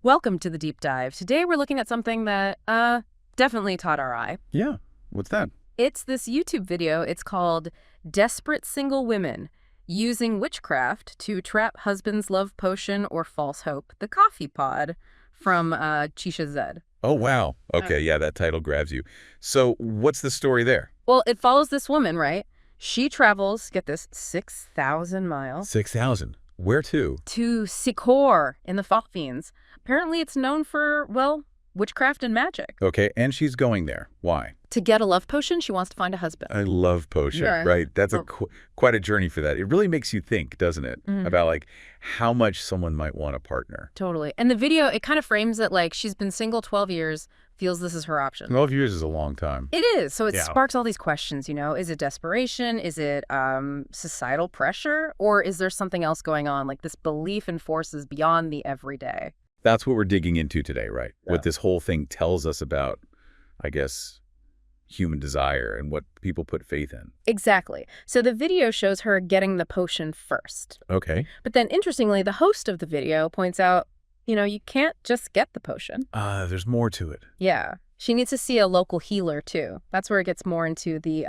Welcome to the deep dive. Today we're looking at something that definitely caught our eye. Yeah, what's that? It's this YouTube video. It's called Desperate Single Women Using Witchcraft to Trap Husband's Love Potion or False Hope, the Coffee Pod, from Chisha Zed. Oh, wow. Okay, yeah, that title grabs you. So what's the story there? Well, it follows this woman, right? She travels, get this, 6,000 miles. 6,000. Where to? To Sikor in the Philippines. Apparently it's known for, well, witchcraft and magic. Okay, and she's going there. Why? To get a love potion, she wants to find a husband. I love potion, right? That's quite a journey for that. It really makes you think, doesn't it? About like how much someone might want a partner. Totally. And the video, it kind of frames it like she's been single 12 years, feels this is her option. 12 years is a long time. It is. So it sparks all these questions, you know. Is it desperation? Is it societal pressure? Or is there something else going on, like this belief in forces beyond the everyday? That's what we're digging into today, right? Yeah. What this whole thing tells us about, I guess, human desire and what people put faith in. Exactly. So the video shows her getting the potion first. Okay. But then, interestingly, the host of the video points out, you know, you can't just get the potion. There's more to it. Yeah. She needs to see a local healer, too. That's where it gets more into the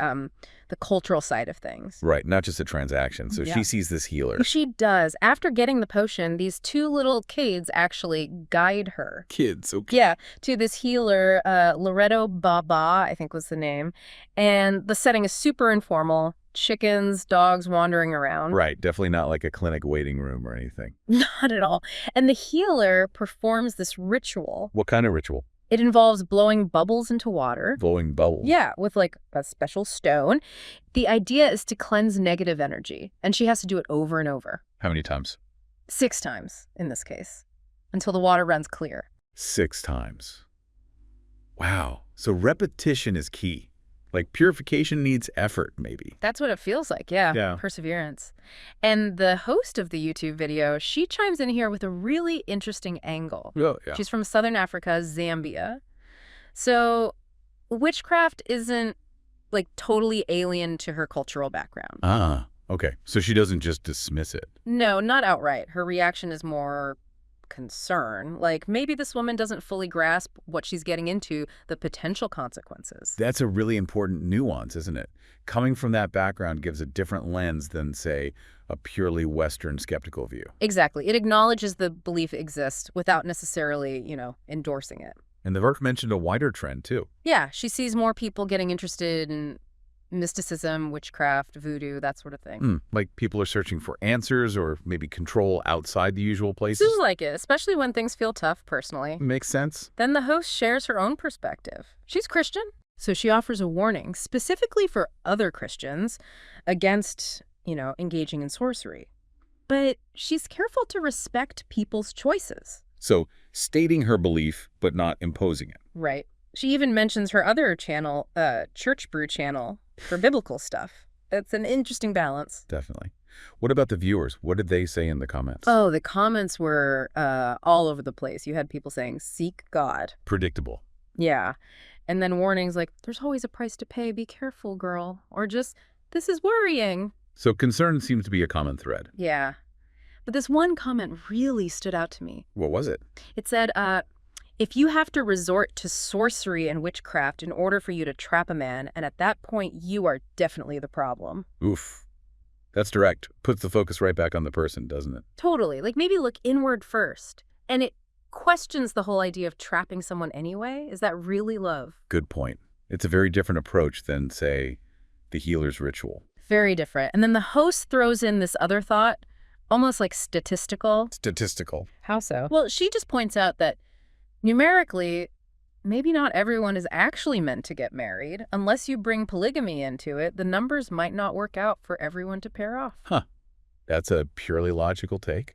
cultural side of things. Right, not just a transaction. So she sees this healer. She does. After getting the potion, these two little kids actually guide her. Kids, okay. Yeah, to this healer, Loretto Baba, I think was the name. And the setting is super informal. Chickens, dogs wandering around. Right, definitely not like a clinic waiting room or anything. Not at all. And the healer performs this ritual. What kind of ritual? It involves blowing bubbles into water. Blowing bubbles? Yeah, with like a special stone. The idea is to cleanse negative energy, and she has to do it over and over. How many times? 6 times in this case, until the water runs clear. 6 times. Wow. So repetition is key. Like purification needs effort, maybe. That's what it feels like, yeah. Perseverance. And the host of the YouTube video, she chimes in here with a really interesting angle. Oh, yeah. She's from Southern Africa, Zambia. So witchcraft isn't like totally alien to her cultural background. Ah, okay. So she doesn't just dismiss it. No, not outright. Her reaction is more concern. Like maybe this woman doesn't fully grasp what she's getting into, the potential consequences. That's a really important nuance, isn't it? Coming from that background gives a different lens than, say, a purely Western skeptical view. Exactly. It acknowledges the belief exists without necessarily, you know, endorsing it. And the work mentioned a wider trend, too. Yeah, she sees more people getting interested in mysticism, witchcraft, voodoo, that sort of thing. Like people are searching for answers or maybe control outside the usual places? Seems like it, especially when things feel tough personally. Makes sense. Then the host shares her own perspective. She's Christian, so she offers a warning specifically for other Christians against, you know, engaging in sorcery. But she's careful to respect people's choices. So stating her belief, but not imposing it. Right. She even mentions her other channel, Church Brew channel, for biblical stuff. It's an interesting balance. Definitely. What about the viewers? What did they say in the comments? Oh, the comments were all over the place. You had people saying, seek God. Predictable. Yeah. And then warnings like, there's always a price to pay. Be careful, girl. Or just, this is worrying. So concern seems to be a common thread. Yeah. But this one comment really stood out to me. What was it? It said, if you have to resort to sorcery and witchcraft in order for you to trap a man, and at that point, you are definitely the problem. Oof. That's direct. Puts the focus right back on the person, doesn't it? Totally. Like maybe look inward first. And it questions the whole idea of trapping someone anyway. Is that really love? Good point. It's a very different approach than, say, the healer's ritual. Very different. And then the host throws in this other thought, almost like statistical. Statistical. How so? Well, she just points out that numerically, maybe not everyone is actually meant to get married. Unless you bring polygamy into it, the numbers might not work out for everyone to pair off. Huh. That's a purely logical take.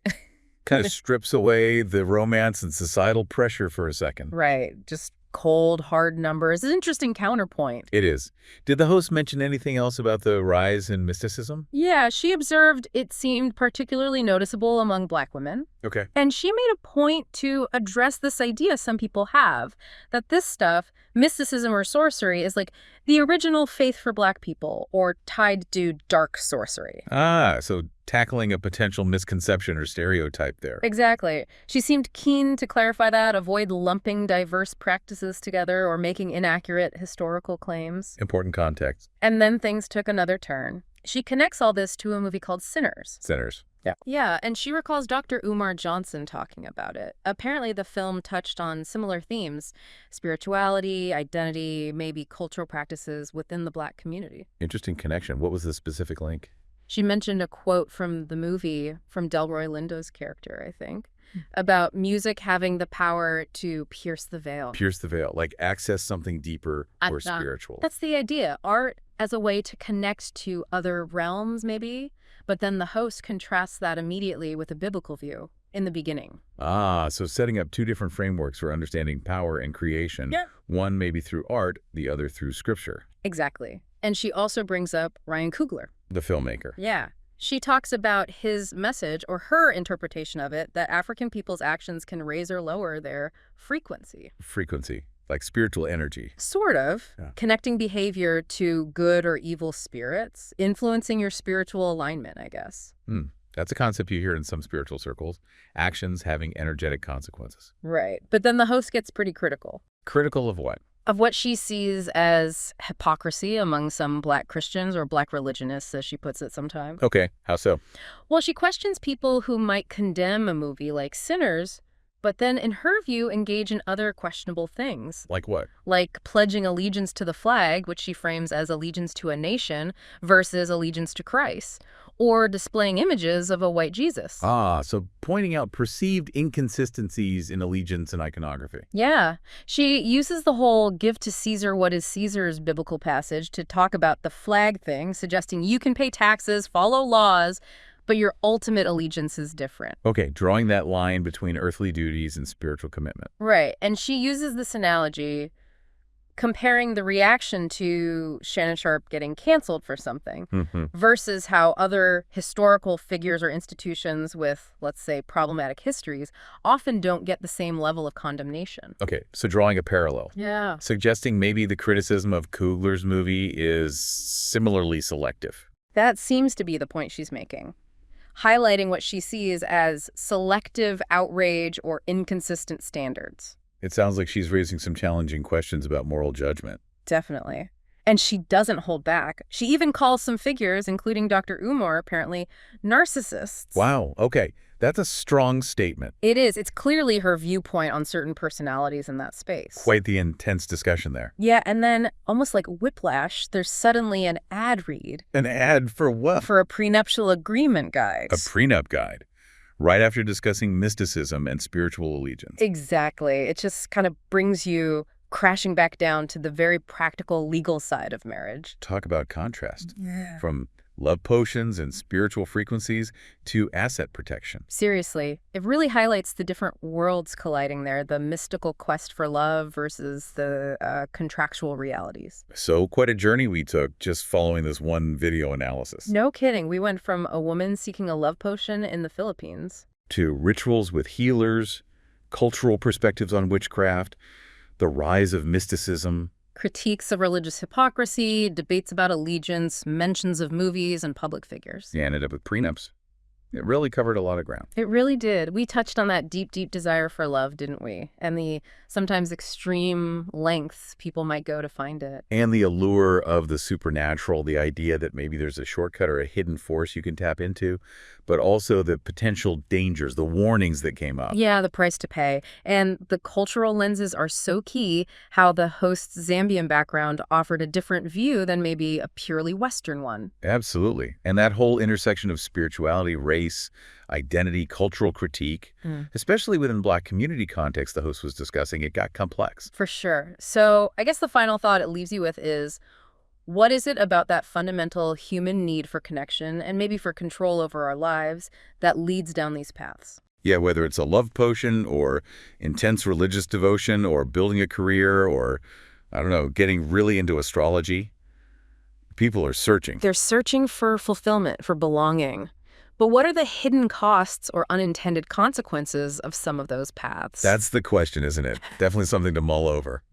Kind of strips away the romance and societal pressure for a second. Right. Just cold, hard numbers. It's an interesting counterpoint. It is. Did the host mention anything else about the rise in mysticism? Yeah, she observed it seemed particularly noticeable among Black women. Okay. And she made a point to address this idea some people have, that this stuff, mysticism or sorcery, is like the original faith for Black people or tied to dark sorcery. Ah, so tackling a potential misconception or stereotype there. Exactly. She seemed keen to clarify that, avoid lumping diverse practices together or making inaccurate historical claims. Important context. And then things took another turn. She connects all this to a movie called Sinners. Sinners. Yeah. Yeah, and she recalls Dr. Umar Johnson talking about it. Apparently, the film touched on similar themes: spirituality, identity, maybe cultural practices within the Black community. Interesting connection. What was the specific link? She mentioned a quote from the movie, from Delroy Lindo's character, I think, about music having the power to pierce the veil. Pierce the veil, like access something deeper or spiritual. That's the idea. Art as a way to connect to other realms, maybe, but then the host contrasts that immediately with a biblical view in the beginning. Ah, so setting up two different frameworks for understanding power and creation. Yeah. One maybe through art, the other through scripture. Exactly. And she also brings up Ryan Coogler. The filmmaker. Yeah. She talks about his message, or her interpretation of it, that African people's actions can raise or lower their frequency. Frequency, like spiritual energy. Sort of. Yeah. Connecting behavior to good or evil spirits, influencing your spiritual alignment, I guess. That's a concept you hear in some spiritual circles. Actions having energetic consequences. Right. But then the host gets pretty critical. Critical of what? Of what she sees as hypocrisy among some Black Christians or Black religionists, as she puts it sometimes. Okay, how so? Well, she questions people who might condemn a movie like Sinners, but then, in her view, engage in other questionable things. Like what? Like pledging allegiance to the flag, which she frames as allegiance to a nation versus allegiance to Christ, or displaying images of a white Jesus. Ah, so pointing out perceived inconsistencies in allegiance and iconography. Yeah. She uses the whole give to Caesar what is Caesar's biblical passage to talk about the flag thing, suggesting you can pay taxes, follow laws, but your ultimate allegiance is different. Okay, drawing that line between earthly duties and spiritual commitment. Right. And she uses this analogy, comparing the reaction to Shannon Sharpe getting canceled for something versus how other historical figures or institutions with, let's say, problematic histories often don't get the same level of condemnation. Okay, so drawing a parallel. Yeah. Suggesting maybe the criticism of Coogler's movie is similarly selective. That seems to be the point she's making, highlighting what she sees as selective outrage or inconsistent standards. It sounds like she's raising some challenging questions about moral judgment. Definitely. And she doesn't hold back. She even calls some figures, including Dr. Umar, apparently, narcissists. Wow. Okay. That's a strong statement. It is. It's clearly her viewpoint on certain personalities in that space. Quite the intense discussion there. Yeah, and then, almost like whiplash, there's suddenly an ad read. An ad for what? For a prenuptial agreement guide. A prenup guide. Right after discussing mysticism and spiritual allegiance. Exactly. It just kind of brings you crashing back down to the very practical legal side of marriage. Talk about contrast. Yeah. From love potions and spiritual frequencies to asset protection. Seriously, it really highlights the different worlds colliding there, the mystical quest for love versus the contractual realities. So quite a journey we took just following this one video analysis. No kidding. We went from a woman seeking a love potion in the Philippines to rituals with healers, cultural perspectives on witchcraft, the rise of mysticism, critiques of religious hypocrisy, debates about allegiance, mentions of movies and public figures. Yeah, ended up with prenups. It really covered a lot of ground. It really did. We touched on that deep, deep desire for love, didn't we? And the sometimes extreme lengths people might go to find it. And the allure of the supernatural, the idea that maybe there's a shortcut or a hidden force you can tap into, but also the potential dangers, the warnings that came up. Yeah, the price to pay. And the cultural lenses are so key, how the host's Zambian background offered a different view than maybe a purely Western one. Absolutely. And that whole intersection of spirituality, race, identity, cultural critique, especially within Black community context the host was discussing, it got complex. For sure. So I guess the final thought it leaves you with is, what is it about that fundamental human need for connection and maybe for control over our lives that leads down these paths? Yeah, whether it's a love potion or intense religious devotion or building a career or, I don't know, getting really into astrology, people are searching. They're searching for fulfillment, for belonging. But what are the hidden costs or unintended consequences of some of those paths? That's the question, isn't it? Definitely something to mull over.